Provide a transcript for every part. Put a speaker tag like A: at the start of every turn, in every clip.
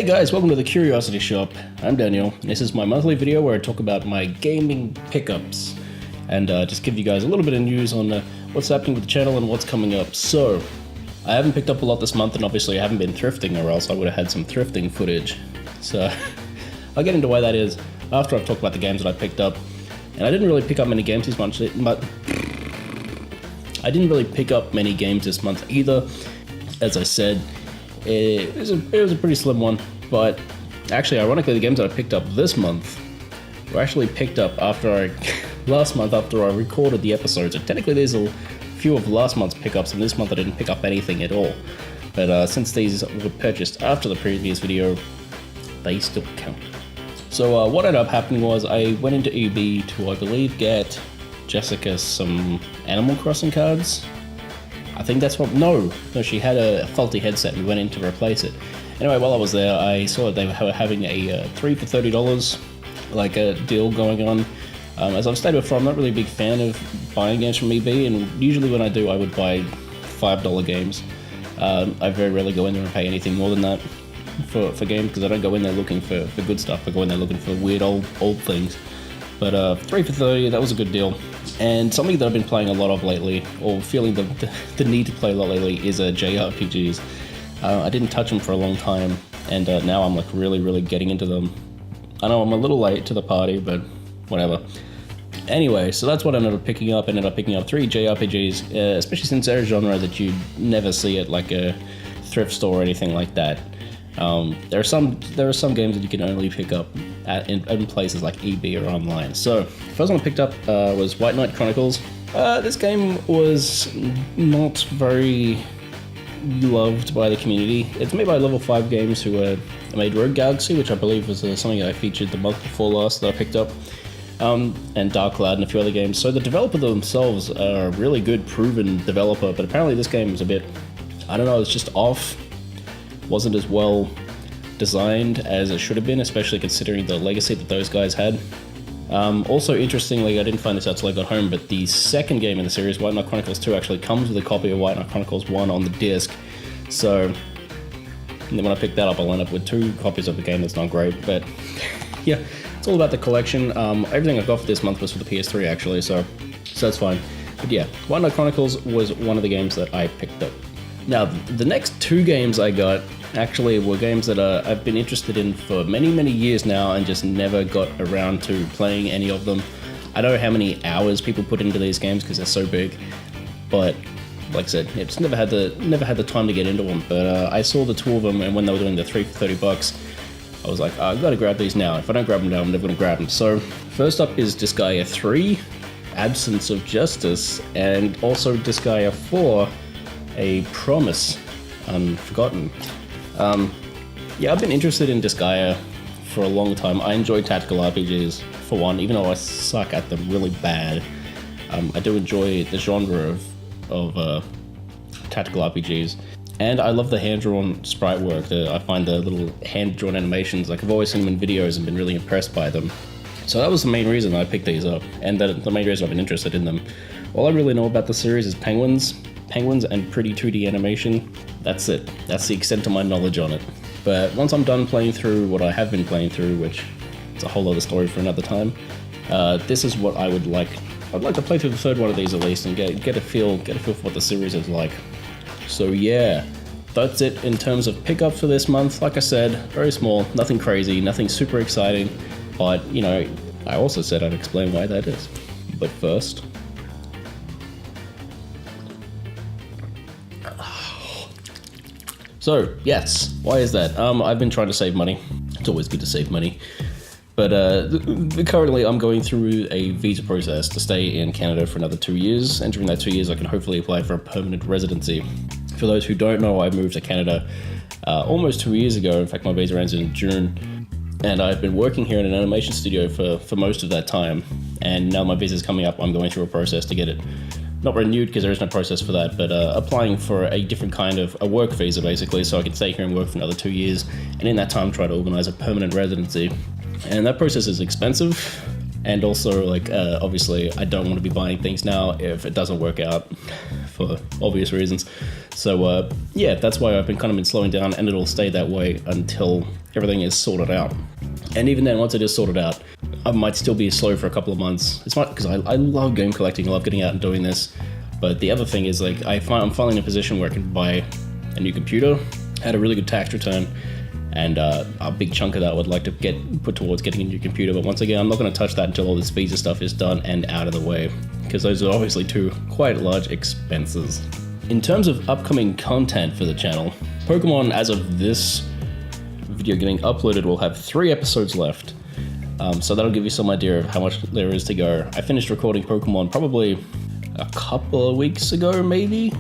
A: guys, welcome to the Curiosity Shop. I'm Daniel, and this is my monthly video where I talk about my gaming pickups and just give you guys a little bit of news on what's happening with the channel and what's coming up. So, I haven't picked up a lot this month, and obviously I haven't been thrifting, or else I would have had some thrifting footage. So, I'll get into why that is after I've talked about the games that I picked up. And I didn't really pick up many games this month, but I didn't really pick up many games this month either. As I said, it was a pretty slim one, but actually, ironically, the games that I picked up this month were actually picked up last month after I recorded the episode. So technically, there's a few of last month's pickups, and this month I didn't pick up anything at all. But since these were purchased after the previous video, they still count. So what ended up happening was I went into EB to, I believe, get Jessica some Animal Crossing cards. I think that's what, no, she had a faulty headset and we went in to replace it. Anyway, while I was there, I saw that they were having a 3 for $30, like a deal going on. As I've stated before, I'm not really a big fan of buying games from EB, and usually when I do, I would buy $5 games. I very rarely go in there and pay anything more than that for games, because I don't go in there looking for good stuff. I go in there looking for weird old things. But 3 for $30, that was a good deal. And something that I've been playing a lot of lately, or feeling the need to play a lot lately, is JRPGs. I didn't touch them for a long time, and now I'm like really getting into them. I know I'm a little late to the party, but whatever. Anyway, so that's what I ended up picking up. I ended up picking up 3 JRPGs, especially since they're a genre that you'd never see at like a thrift store or anything like that. There are some games that you can only pick up in places like EB or online. So, first one I picked up was White Knight Chronicles. This game was not very loved by the community. It's made by Level 5 Games, who made Rogue Galaxy, which I believe was something I featured the month before last that I picked up, and Dark Cloud and a few other games. So the developer themselves are a really good, proven developer, but apparently this game was a bit, I don't know, it's just off. Wasn't as well designed as it should have been, especially considering the legacy that those guys had. Also, interestingly, I didn't find this out till I got home, but the second game in the series, White Knight Chronicles 2, actually comes with a copy of White Knight Chronicles 1 on the disc. So, when I picked that up, I'll end up with 2 copies of the game. That's not great, but yeah, it's all about the collection. Everything I got for this month was for the PS3, actually, so that's fine. But yeah, White Knight Chronicles was one of the games that I picked up. Now, the next 2 games I got actually were games that I've been interested in for many years now and just never got around to playing any of them. I don't know how many hours people put into these games because they're so big, but like I said, it's never had the time to get into them. But I saw the 2 of them, and when they were doing the 3 for $30, I was like, I've got to grab these now. If I don't grab them now, I'm never going to grab them. So first up is Disgaea 3, Absence of Justice, and also Disgaea 4, A Promise Unforgotten. Yeah, I've been interested in Disgaea for a long time. I enjoy tactical RPGs, for one, even though I suck at them really bad. I do enjoy the genre of tactical RPGs, and I love the hand-drawn sprite work. I find the little hand-drawn animations, like I've always seen them in videos and been really impressed by them. So that was the main reason I picked these up, and the main reason I've been interested in them. All I really know about the series is penguins and pretty 2D animation. That's it. That's the extent of my knowledge on it. But once I'm done playing through what I have been playing through, which is a whole other story for another time, this is what I would like. I'd like to play through the 3rd one of these at least and get a feel for what the series is like. So yeah, that's it in terms of pickup for this month. Like I said, very small, nothing crazy, nothing super exciting, but you know, I also said I'd explain why that is. But first, so, yes, why is that? I've been trying to save money. It's always good to save money. But currently I'm going through a visa process to stay in Canada for another 2 years, and during that 2 years I can hopefully apply for a permanent residency. For those who don't know, I moved to Canada almost 2 years ago. In fact, my visa ends in June, and I've been working here in an animation studio for most of that time, and now my visa's coming up. I'm going through a process to get it not renewed, because there is no process for that, but applying for a different kind of a work visa, basically, so I can stay here and work for another 2 years, and in that time try to organize a permanent residency. And that process is expensive, and also, like, obviously I don't want to be buying things now if it doesn't work out, for obvious reasons. So yeah, that's why I've been slowing down, and it'll stay that way until everything is sorted out. And even then, once it is sorted out, I might still be slow for a couple of months. It's not because I love game collecting, I love getting out and doing this. But the other thing is, like, I'm finally in a position where I can buy a new computer, had a really good tax return, and a big chunk of that I would like to get put towards getting a new computer. But once again, I'm not going to touch that until all this visa stuff is done and out of the way, because those are obviously two quite large expenses. In terms of upcoming content for the channel, Pokemon, as of this video getting uploaded, will have 3 episodes left. So that'll give you some idea of how much there is to go. I finished recording Pokemon probably a couple of weeks ago, maybe.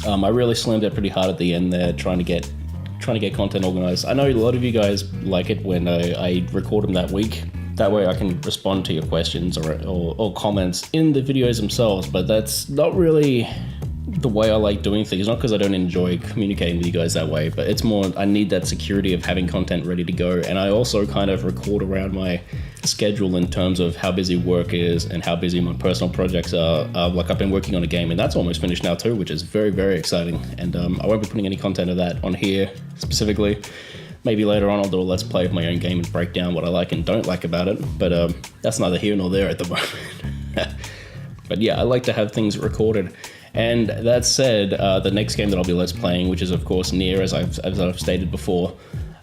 A: I really slammed it pretty hard at the end there, trying to get content organized. I know a lot of you guys like it when I record them that week. That way I can respond to your questions or comments in the videos themselves, but that's not really the way I like doing things. Not because I don't enjoy communicating with you guys that way, but it's more I need that security of having content ready to go. And I also kind of record around my schedule in terms of how busy work is and how busy my personal projects are. Like, I've been working on a game, and that's almost finished now too, which is very, very exciting. And I won't be putting any content of that on here specifically. Maybe later on I'll do a let's play of my own game and break down what I like and don't like about it, but that's neither here nor there at the moment. But yeah, I like to have things recorded. And that said, the next game that I'll be let's playing, which is of course Nier, as I've stated before,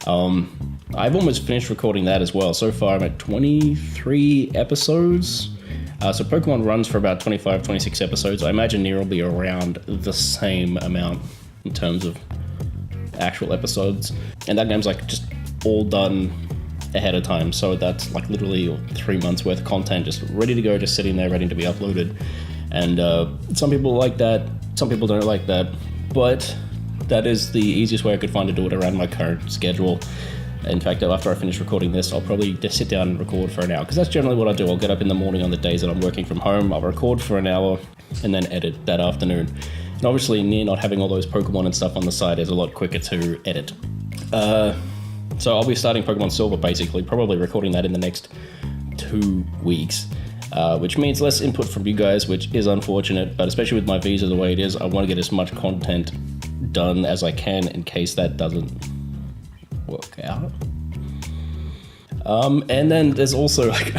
A: I've almost finished recording that as well. So far I'm at 23 episodes. So Pokemon runs for about 25, 26 episodes. I imagine Nier will be around the same amount in terms of actual episodes. And that game's like just all done ahead of time. So that's like literally 3 months worth of content just ready to go, just sitting there ready to be uploaded. And some people like that, some people don't like that, but that is the easiest way I could find to do it around my current schedule. In fact, after I finish recording this, I'll probably just sit down and record for an hour, because that's generally what I do. I'll get up in the morning on the days that I'm working from home, I'll record for an hour, and then edit that afternoon. And obviously, Nier not having all those Pokemon and stuff on the side is a lot quicker to edit. So I'll be starting Pokemon Silver, basically, probably recording that in the next 2 weeks. Which means less input from you guys, which is unfortunate, but especially with my visa the way it is, I want to get as much content done as I can in case that doesn't work out. And then there's also like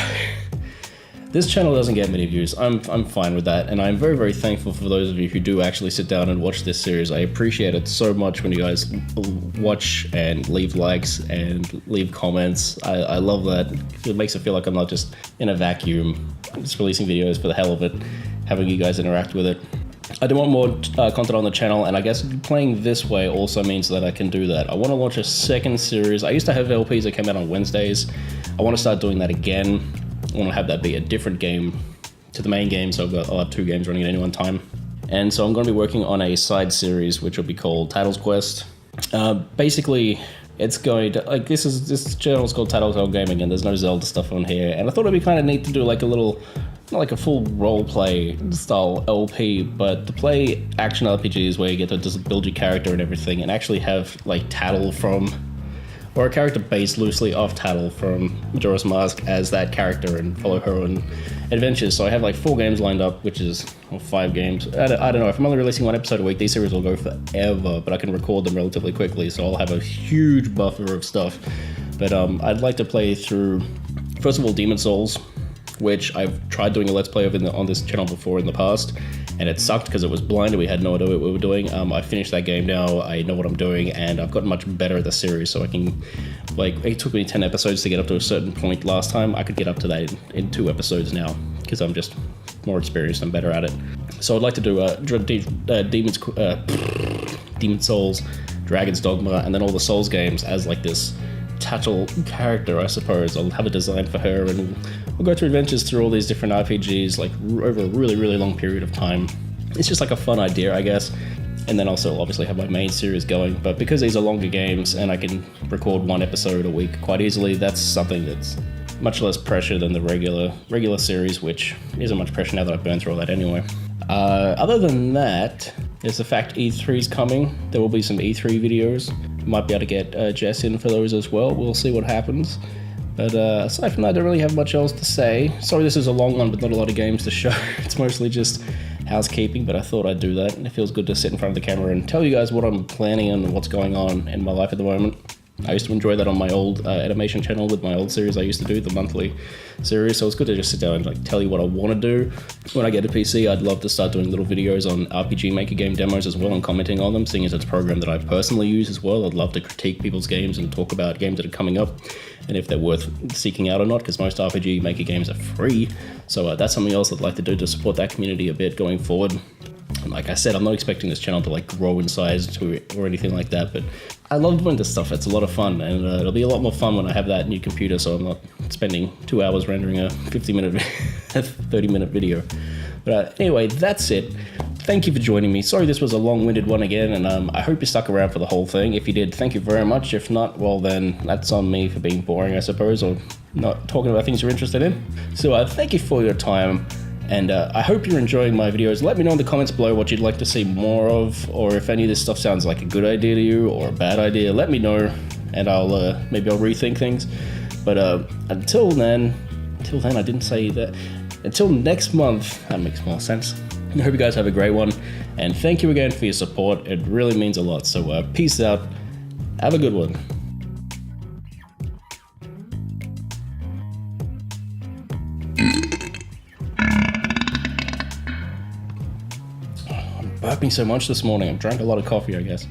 A: this channel doesn't get many views. I'm fine with that, and I'm very, very thankful for those of you who do actually sit down and watch this series. I appreciate it so much when you guys watch and leave likes and leave comments. I love that. It makes it feel like I'm not just in a vacuum, just releasing videos for the hell of it, having you guys interact with it. I do want more content on the channel, and I guess playing this way also means that I can do that. I want to launch a second series. I used to have LPs that came out on Wednesdays. I want to start doing that again. I want to have that be a different game to the main game, so I'll have 2 games running at any one time. And so I'm going to be working on a side series which will be called Tattle's Quest. Basically, it's going to, like, this channel is called Tattletale Gaming, and there's no Zelda stuff on here, and I thought it'd be kind of neat to do like a little, not like a full roleplay style LP, but to play action RPGs where you get to just build your character and everything, and actually have like Tattle from, or a character based loosely off Tattle from Majora's Mask as that character, and follow her on adventures. So I have like 4 games lined up, which is, or 5 games. I don't know, if I'm only releasing 1 episode a week, these series will go forever, but I can record them relatively quickly, so I'll have a huge buffer of stuff. But I'd like to play through, first of all, Demon Souls, which I've tried doing a Let's Play of on this channel before in the past, and it sucked because it was blind and we had no idea what we were doing. I finished that game now, I know what I'm doing, and I've gotten much better at the series, so I can, like, it took me 10 episodes to get up to a certain point last time. I could get up to that in 2 episodes now, because I'm just more experienced and better at it. So I'd like to do Demon Souls, Dragon's Dogma, and then all the Souls games as like this Tattle character, I suppose. I'll have a design for her, and we'll go through adventures through all these different RPGs, like over a really, really long period of time. It's just like a fun idea, I guess. And then also obviously have my main series going, but because these are longer games and I can record 1 episode a week quite easily, that's something that's much less pressure than the regular series, which isn't much pressure now that I've burned through all that anyway. Other than that, there's the fact E3's coming. There will be some E3 videos. Might be able to get Jess in for those as well. We'll see what happens. But aside from that, I don't really have much else to say. Sorry this is a long one, but not a lot of games to show. It's mostly just housekeeping, but I thought I'd do that, and it feels good to sit in front of the camera and tell you guys what I'm planning and what's going on in my life at the moment. I used to enjoy that on my old animation channel with my old series I used to do, the monthly series, so it's good to just sit down and like tell you what I want to do. When I get a PC, I'd love to start doing little videos on RPG Maker game demos as well and commenting on them, seeing as it's a program that I personally use as well. I'd love to critique people's games and talk about games that are coming up and if they're worth seeking out or not, because most RPG Maker games are free. So that's something else I'd like to do to support that community a bit going forward. And like I said, I'm not expecting this channel to like grow in size or anything like that, but I love doing this stuff. It's a lot of fun, and it'll be a lot more fun when I have that new computer, so I'm not spending 2 hours rendering a 30-minute video. But anyway, that's it. Thank you for joining me. Sorry this was a long-winded one again, and I hope you stuck around for the whole thing. If you did, thank you very much. If not, well then, that's on me for being boring, I suppose, or not talking about things you're interested in. So thank you for your time. And I hope you're enjoying my videos. Let me know in the comments below what you'd like to see more of, or if any of this stuff sounds like a good idea to you or a bad idea. Let me know, and maybe I'll rethink things. But until then, I didn't say that. Until next month, that makes more sense. I hope you guys have a great one, and thank you again for your support. It really means a lot. So peace out. Have a good one. Burping so much this morning. I've drank a lot of coffee, I guess.